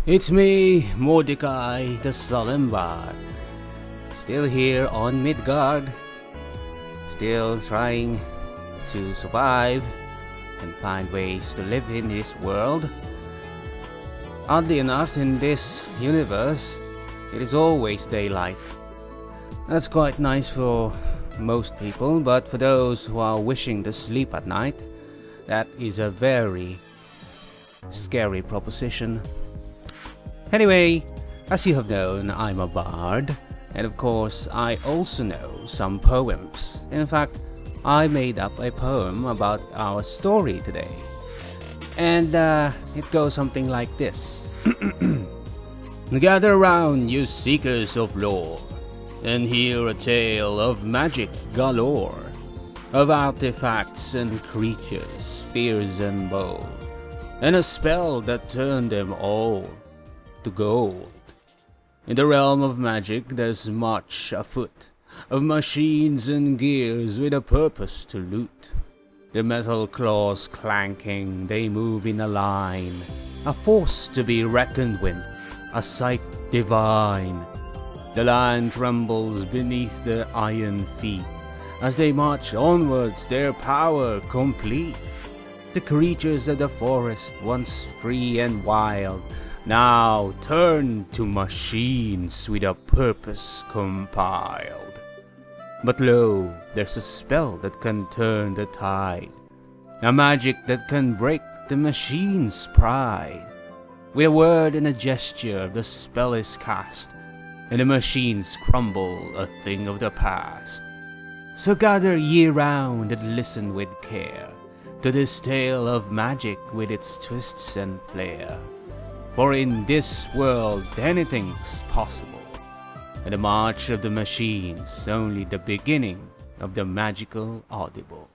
It's me, Mordecai, the Solemn Bard. Still here on Midgard. Still trying to survive and find ways to live in this world. Oddly enough, in this universe, it is always daylight. That's quite nice for most people, but for those who are wishing to sleep at night, that is a very scary proposition. Anyway, as you have known, I'm a bard, and of course I also know some poems. In fact, I made up a poem about our story today. And it goes something like this. Gather round, you seekers of lore, and hear a tale of magic galore, of artifacts and creatures, fierce and bold, and a spell that turned them all to gold. In the realm of magic there's much afoot, of machines and gears with a purpose to loot. Their metal claws clanking, they move in a line, a force to be reckoned with, a sight divine. The land trembles beneath their iron feet, as they march onwards, their power complete. The creatures of the forest, once free and wild, now turn to machines with a purpose compiled. But lo, there's a spell that can turn the tide, a magic that can break the machine's pride. With a word and a gesture the spell is cast, and the machines crumble, a thing of the past. So gather ye round and listen with care to this tale of magic with its twists and flair. For in this world anything's possible, and the march of the machines only the beginning of the magical audible.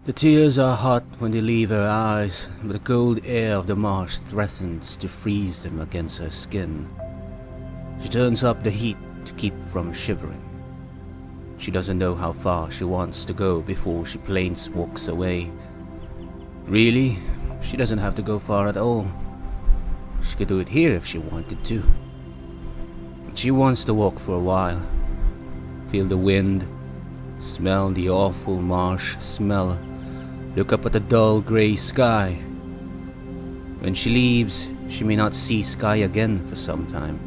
The tears are hot when they leave her eyes, but the cold air of the marsh threatens to freeze them against her skin. She turns up the heat to keep from shivering. She doesn't know how far she wants to go before she planeswalks away. Really, she doesn't have to go far at all. She could do it here if she wanted to. She wants to walk for a while, feel the wind, smell the awful marsh smell, look up at the dull grey sky. When she leaves, she may not see sky again for some time.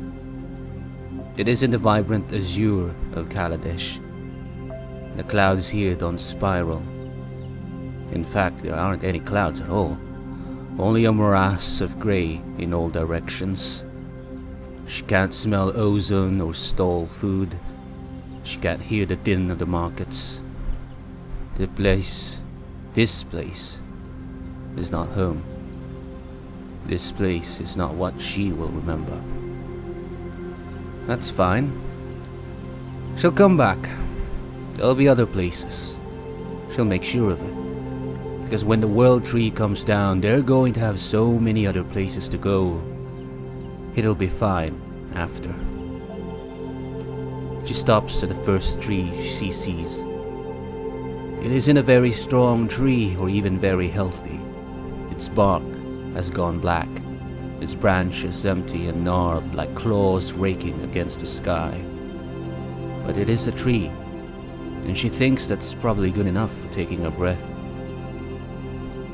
It isn't the vibrant azure of Kaladesh. The clouds here don't spiral. In fact, there aren't any clouds at all, only a morass of grey in all directions. She can't smell ozone or stall food. She can't hear the din of the markets. This place, is not home. This place is not what she will remember. That's fine. She'll come back. There'll be other places. She'll make sure of it. Because when the world tree comes down, they're going to have so many other places to go. It'll be fine after. She stops at the first tree she sees. It isn't a very strong tree or even very healthy. Its bark has gone black, its branches empty and gnarled like claws raking against the sky. But it is a tree, and she thinks that's probably good enough for taking a breath.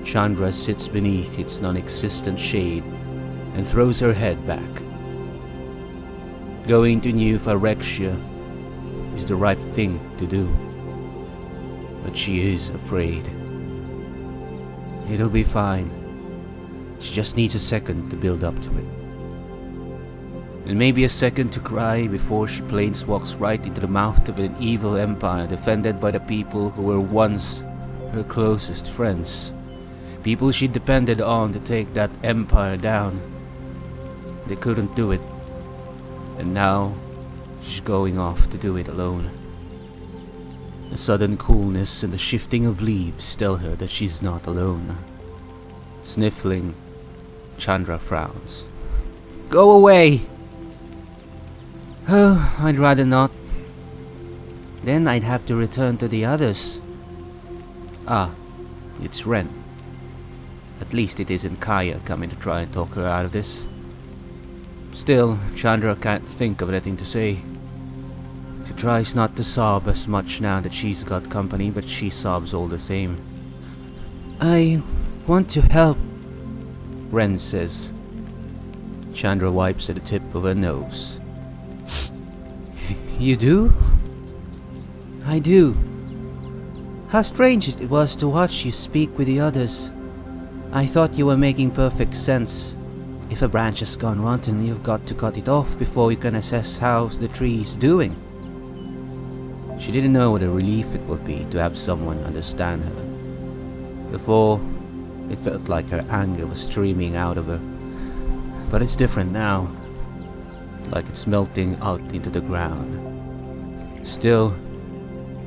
Chandra sits beneath its non-existent shade and throws her head back. Going to New Phyrexian is the right thing to do. But she is afraid. It'll be fine. She just needs a second to build up to it. And maybe a second to cry before she planeswalks right into the mouth of an evil empire defended by the people who were once her closest friends. People she depended on to take that empire down. They couldn't do it. And now, she's going off to do it alone. The sudden coolness and the shifting of leaves tell her that she's not alone. Sniffling, Chandra frowns. Go away! Oh, I'd rather not. Then I'd have to return to the others. Ah, it's Ren. At least it isn't Kaya coming to try and talk her out of this. Still, Chandra can't think of anything to say. She tries not to sob as much now that she's got company, but she sobs all the same. I want to help, Ren says. Chandra wipes at the tip of her nose. You do? I do. How strange it was to watch you speak with the others. I thought you were making perfect sense. If a branch has gone rotten, you've got to cut it off before you can assess how the tree is doing. She didn't know what a relief it would be to have someone understand her. Before, it felt like her anger was streaming out of her. But it's different now. Like it's melting out into the ground. Still,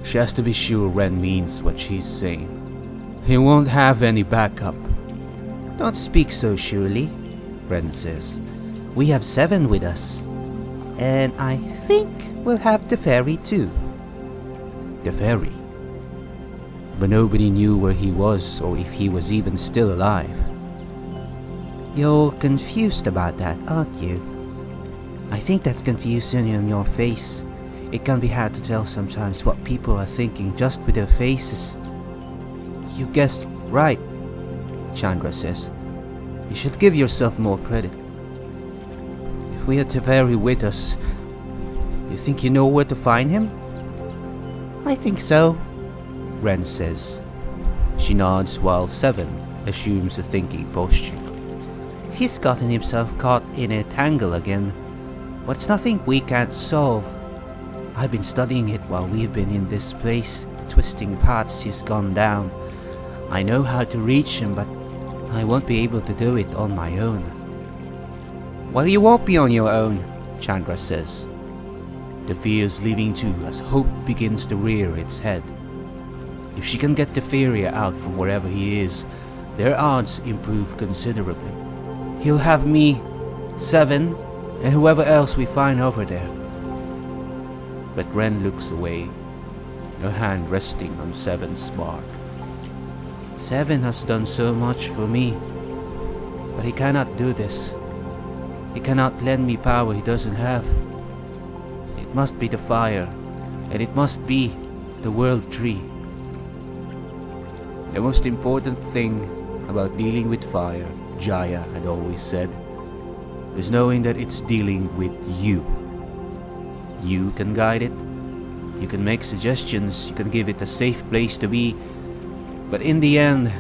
she has to be sure Ren means what she's saying. He won't have any backup. Don't speak so surely, Ren says. We have 7 with us. And I think we'll have the fairy too. The fairy? But nobody knew where he was or if he was even still alive. You're confused about that, aren't you? I think that's confusion on your face. It can be hard to tell sometimes what people are thinking just with their faces. You guessed right, Chandra says. You should give yourself more credit. If we had Teferi with us, you think you know where to find him? I think so, Ren says. She nods while Seven assumes a thinking posture. He's gotten himself caught in a tangle again, but it's nothing we can't solve. I've been studying it while we've been in this place, the twisting paths he's gone down. I know how to reach him, but I won't be able to do it on my own. Well, you won't be on your own, Chandra says. The fear's leaving too as hope begins to rear its head. If she can get Teferia out from wherever he is, their odds improve considerably. He'll have me, Seven, and whoever else we find over there. But Ren looks away, her hand resting on Seven's mark. Seven has done so much for me, but he cannot do this. He cannot lend me power he doesn't have. It must be the fire, and it must be the world tree. The most important thing about dealing with fire, Jaya had always said, is knowing that it's dealing with you. You can guide it, you can make suggestions, you can give it a safe place to be, but in the end,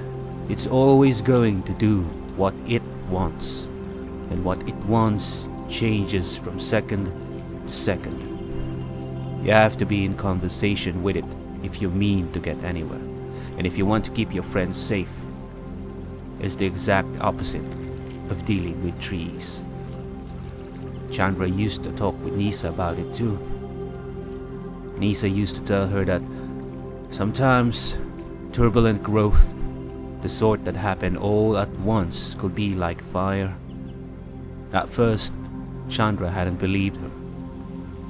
it's always going to do what it wants, and what it wants changes from second to second. You have to be in conversation with it if you mean to get anywhere, and if you want to keep your friends safe. It's the exact opposite of dealing with trees. Chandra used to talk with Nisa about it too. Nisa used to tell her that sometimes turbulent growth, the sort that happened all at once, could be like fire. At first, Chandra hadn't believed her.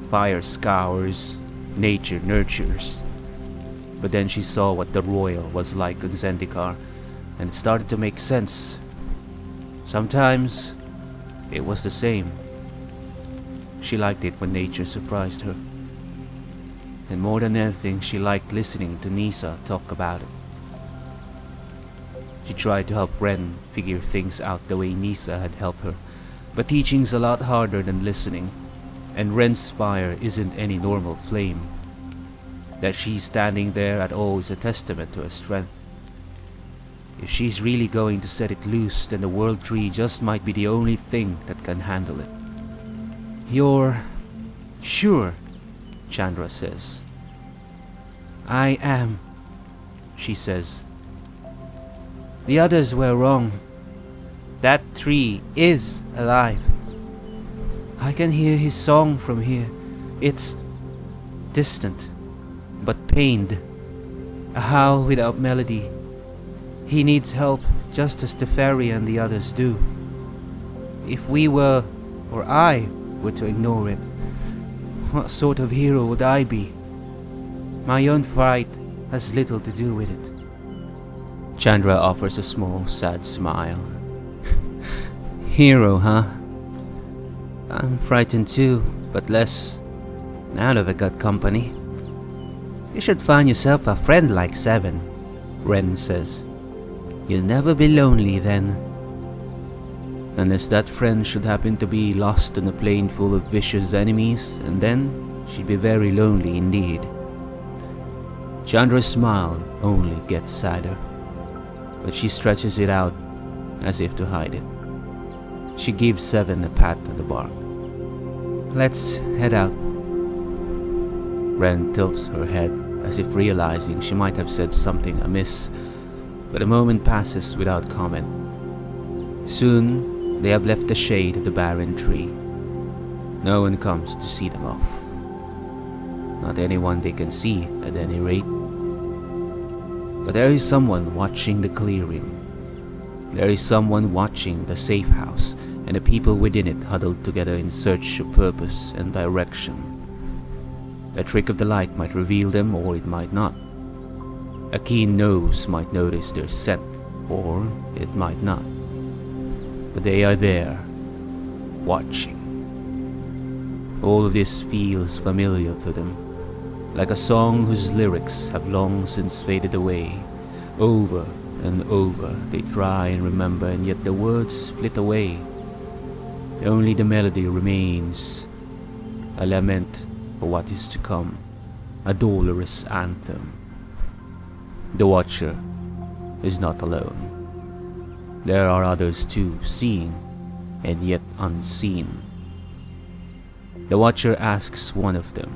Fire scours, nature nurtures. But then she saw what the royal was like on Zendikar, and it started to make sense. Sometimes, it was the same. She liked it when nature surprised her. And more than anything, she liked listening to Nisa talk about it. She tried to help Ren figure things out the way Nisa had helped her, but teaching's a lot harder than listening, and Ren's fire isn't any normal flame. That she's standing there at all is a testament to her strength. If she's really going to set it loose, then the World Tree just might be the only thing that can handle it. You're sure? Chandra says. I am, she says. The others were wrong. That tree is alive. I can hear his song from here. It's distant, but pained. A howl without melody. He needs help just as the fairy and the others do. If we were, or I, were to ignore it, what sort of hero would I be? My own fright has little to do with it. Chandra offers a small, sad smile. Hero, huh? I'm frightened too, but less. Now that I've got company. You should find yourself a friend like Seven, Ren says. You'll never be lonely then. Unless that friend should happen to be lost on a plane full of vicious enemies, and then she'd be very lonely indeed. Chandra's smile only gets sadder, but she stretches it out as if to hide it. She gives Seven a pat on the bark. Let's head out. Ren tilts her head as if realizing she might have said something amiss, but a moment passes without comment. Soon, they have left the shade of the barren tree. No one comes to see them off. Not anyone they can see, at any rate. But there is someone watching the clearing. There is someone watching the safe house, and the people within it huddled together in search of purpose and direction. A trick of the light might reveal them, or it might not. A keen nose might notice their scent, or it might not. But they are there, watching. All of this feels familiar to them, like a song whose lyrics have long since faded away. Over and over they try and remember, and yet the words flit away. Only the melody remains, a lament for what is to come, a dolorous anthem. The Watcher is not alone. There are others too, seeing and yet unseen. The Watcher asks one of them,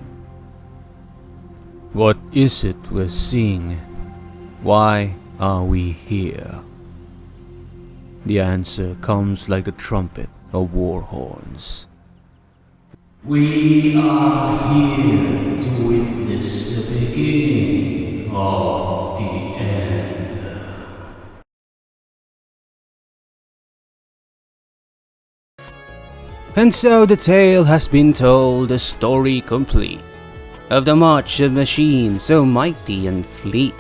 "What is it we're seeing? Why are we here?" The answer comes like the trumpet of war horns. "We are here to witness the beginning of the end." And so the tale has been told, the story complete, of the march of machines so mighty and fleet.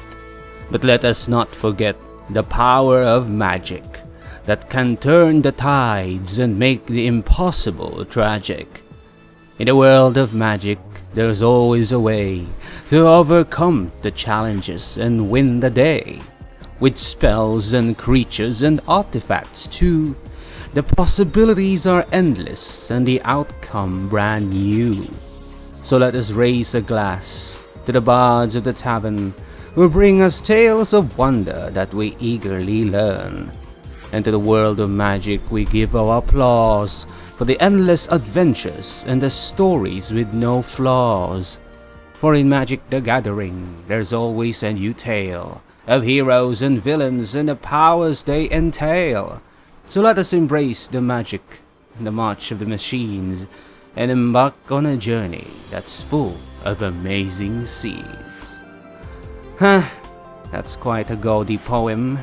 But let us not forget the power of magic that can turn the tides and make the impossible tragic. In the world of magic, there's always a way to overcome the challenges and win the day. With spells and creatures and artifacts too, the possibilities are endless and the outcome brand new. So let us raise a glass to the bards of the tavern who bring us tales of wonder that we eagerly learn. And to the world of magic we give our applause for the endless adventures and the stories with no flaws. For in Magic the Gathering, there's always a new tale of heroes and villains and the powers they entail. So let us embrace the magic and the march of the machines and embark on a journey that's full of amazing scenes. That's quite a gaudy poem,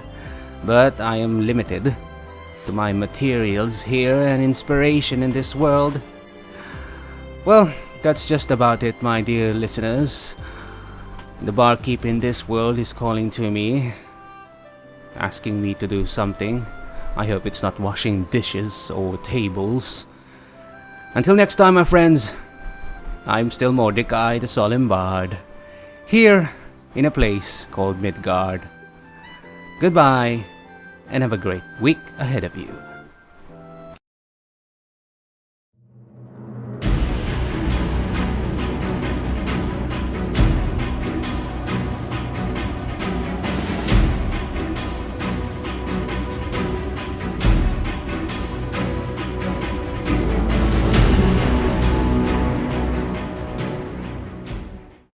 but I am limited to my materials here and inspiration in this world. Well, that's just about it, my dear listeners. The barkeep in this world is calling to me, asking me to do something. I hope it's not washing dishes or tables. Until next time, my friends, I'm still Mordecai the Solemn Bard, here in a place called Midgard. Goodbye, and have a great week ahead of you.